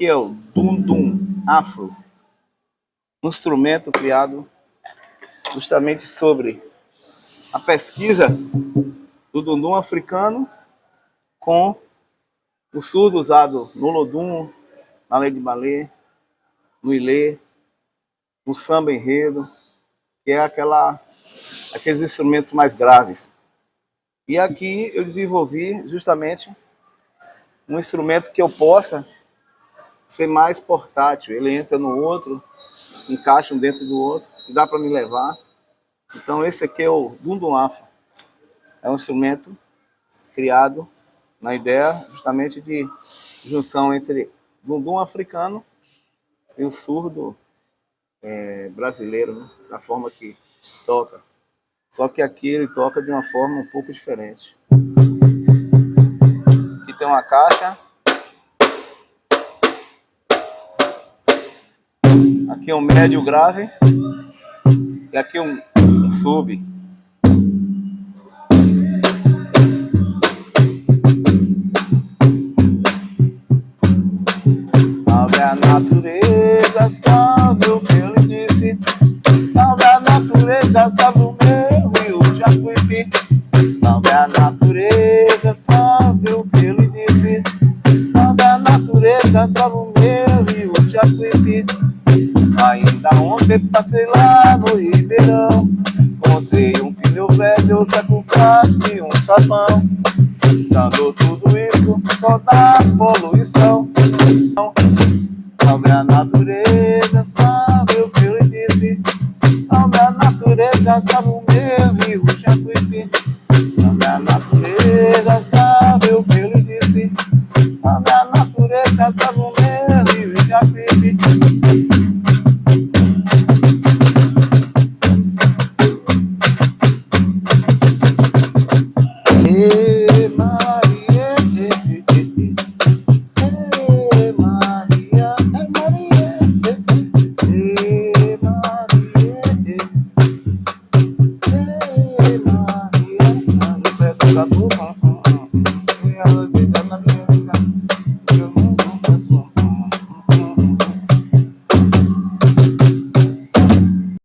aqui é o Dundum Afro, um instrumento criado justamente sobre a pesquisa do dundum africano com o surdo usado no lodum, na lei de balé, no ilê, no samba enredo, que é aqueles instrumentos mais graves. E aqui eu desenvolvi justamente um instrumento que eu possa ser mais portátil. Ele entra no outro, encaixa um dentro do outro, e dá para me levar. Então esse aqui é o dundum afro. É um instrumento criado na ideia justamente de junção entre dundum africano e o surdo brasileiro, né? Da forma que toca. Só que aqui ele toca de uma forma um pouco diferente. Aqui tem uma caixa. Aqui um médio grave. E aqui um sub. Salve a natureza, salve o que eu lhe disse. Salve a natureza, salve o meu rio Jacuípe. Salve a natureza, salve o que eu lhe disse. Salve a natureza, salve o meu rio Jacuípe. Ainda ontem passei lá no Ribeirão, encontrei um pneu velho, saco plástico e um sabão. Dando tudo isso só dá poluição. Salve a natureza, salve o que eu lhe disse. Salve a natureza, salve o meu rio Jacuípe. Salve a natureza, salve o que eu lhe disse. Salve a natureza, salve o meu rio Jacuípe. Maria,